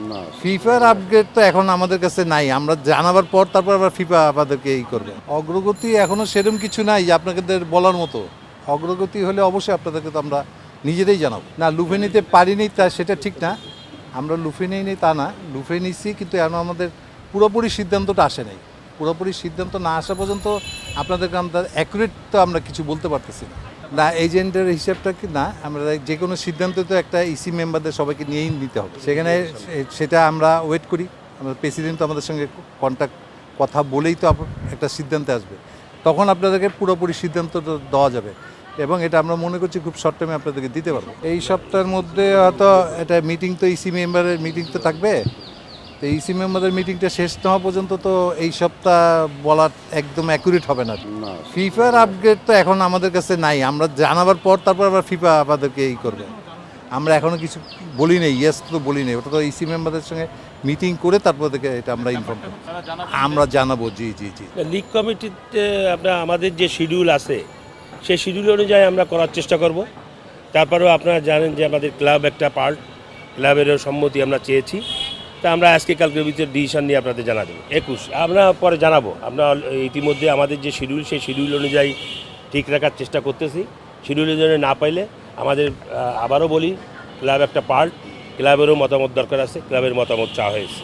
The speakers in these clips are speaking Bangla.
না, ফিফার আপগ্রেড তো এখন আমাদের কাছে নাই, আমরা জানাবার পর তারপর আবার ফিফা আমাদেরকে এই করবে। অগ্রগতি এখনো সেরকম কিছু নাই যে আপনাদের বলার মতো। অগ্রগতি হলে অবশ্যই আপনাদেরকে তো আমরা নিজেরাই জানাবো। না, লুফে নিতে পারিনি তা সেটা ঠিক না, আমরা লুফে নিইনি তা না, লুফে নিচ্ছি, কিন্তু এখন আমাদের পুরোপুরি সিদ্ধান্তটা আসে নাই। পুরোপুরি সিদ্ধান্ত না আসা পর্যন্ত আপনাদেরকে আমরা অ্যাকুরেট তো আমরা কিছু বলতে পারতেছি না। না, এজেন্টের হিসাবটা কি না, আমরা যে কোনো সিদ্ধান্ত তো একটা ইসি মেম্বারদের সবাইকে নিয়েই নিতে হবে। সেখানে সেটা আমরা ওয়েট করি, আমাদের প্রেসিডেন্ট তো আমাদের সঙ্গে কন্ট্যাক্ট কথা বলেই তো একটা সিদ্ধান্তে আসবে, তখন আপনাদেরকে পুরোপুরি সিদ্ধান্ত দেওয়া যাবে, এবং এটা আমরা মনে করছি খুব শর্ট টাইমে আপনাদেরকে দিতে পারবো। এই সপ্তাহের মধ্যে হয়তো এটা মিটিং, তো ইসি মেম্বারের মিটিং তো থাকবে, তো ইসি মেম্বারের মিটিংটা শেষ না হওয়া পর্যন্ত তো এই সপ্তাহ বলা একদম অ্যাকুরেট হবে না। না, ফিফার আপগ্রেড তো এখন আমাদের কাছে নাই, আমরা জানাবার পর তারপর আবার ফিফা আমাদেরকে এই করবে। আমরা এখনও কিছু বলি নেই, ইয়েস তো বলি নেই, ওটা তো ইসি মেম্বারদের সঙ্গে মিটিং করে তারপর থেকে এটা আমরা ইনফর্ম করব, আমরা জানাবো। জি জি জি। লিগ কমিটিতে আপনার আমাদের যে শিডিউল আছে সেই শিডিউল অনুযায়ী আমরা করার চেষ্টা করব। তারপরেও আপনারা জানেন যে আমাদের ক্লাব একটা পার্ট, ক্লাবেরও সম্মতি আমরা চেয়েছি, তা আমরা আজকে কালকের ভিতরে ডিসিশন নিয়ে আপনাদের জানা দেবো। 21 আমরা পরে জানাবো। আমরা ইতিমধ্যে আমাদের যে শিডিউল সেই শিডিউল অনুযায়ী ঠিক রাখার চেষ্টা করতেছি। শিডিউল অনুযায়ী না পাইলে আমাদের আবারও বলি, ক্লাব একটা পার্ট, ক্লাবেরও মতামত দরকার আছে, ক্লাবের মতামত চাওয়া হয়েছে,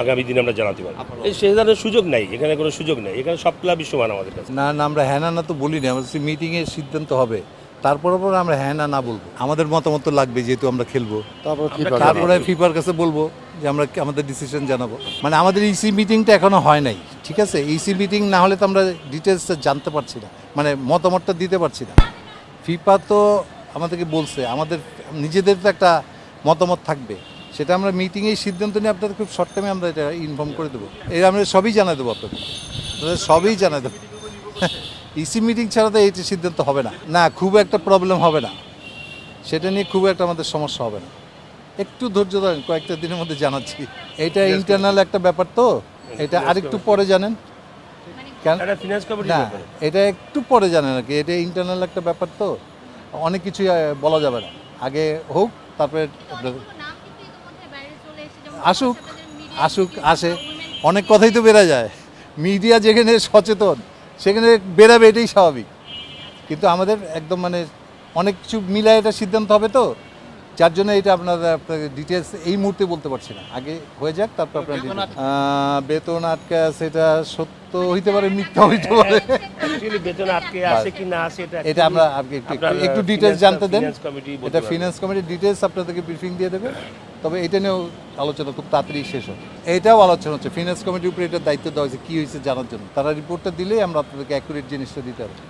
আগামী দিনে আমরা জানাতে পারবো। সে ধরনের সুযোগ নাই, এখানে কোনো সুযোগ নেই, এখানে সব ক্লাবই সমান আমাদের কাছে। না না, আমরা হ্যাঁ না তো বলি না, আমাদের মিটিংয়ের সিদ্ধান্ত হবে, তারপর আমরা হ্যাঁ না বলবো। আমাদের মতামত তো লাগবে, যেহেতু আমরা খেলবো, তারপরে ফিফার কাছে বলবো যে আমরা আমাদের ডিসিশন জানাবো। মানে আমাদের ইসি মিটিংটা এখনো হয় নাই, ঠিক আছে? ইসি মিটিং না হলে তো আমরা ডিটেলসটা জানতে পারছি না, মানে মতামতটা দিতে পারছি না। ফিফা তো আমাদেরকে বলছে, আমাদের নিজেদের তো একটা মতামত থাকবে, সেটা আমরা মিটিংয়েই সিদ্ধান্ত নিয়ে আপনাদের খুব শর্ট টাইমে আমরা এটা ইনফর্ম করে দেবো। এটা আমরা সবই জানাই দেবো আপনাদের, সবই জানাই দেবো। ইসি মিটিং ছাড়া তো এই সিদ্ধান্ত হবে না। না, খুব একটা প্রবলেম হবে না, সেটা নিয়ে খুব একটা আমাদের সমস্যা হবে না। একটু ধৈর্য ধরেন, কয়েকটা দিনের মধ্যে জানাচ্ছি। এটা ইন্টারনাল একটা ব্যাপার, তো এটা আরেকটু পরে জানেন কেন না, এটা একটু পরে জানেন আর কি, এটা ইন্টারনাল একটা ব্যাপার, তো অনেক কিছুই বলা যাবে না, আগে হোক তারপরে আসুক। আসুক, আসে, অনেক কথাই তো বেরা যায়, মিডিয়া যেখানে সচেতন সেখানে বেরাবে, এটাই স্বাভাবিক। কিন্তু আমাদের একদম মানে অনেক কিছু মিলায় এটা সিদ্ধান্ত হবে, তো যার জন্য এটা আপনাকে ডিটেলস এই মুহূর্তে বলতে পারছি না, আগে হয়ে যাক তারপর আপনার বেতন আটকে আছে, এটা সত্য হইতে পারে, মিথ্যা হইতে পারে, বেতন আটকে আছে কি না আছে এটা আমরা একটু ডিটেলস জানতে দেন। এটা ফিনান্স কমিটির ডিটেলস আপনাদেরকে ব্রিফিং দিয়ে দেবে, তবে এটা নিয়েও আলোচনা খুব তাড়াতাড়ি শেষ হবে। এটাও আলোচনা হচ্ছে, ফিনান্স কমিটির উপরে এটার দায়িত্ব দেওয়া হয়েছে কী হয়েছে জানার জন্য, তারা রিপোর্টটা দিলেই আমরা আপনাদেরকে অ্যাকুরেট জিনিসটা দিতে হবে।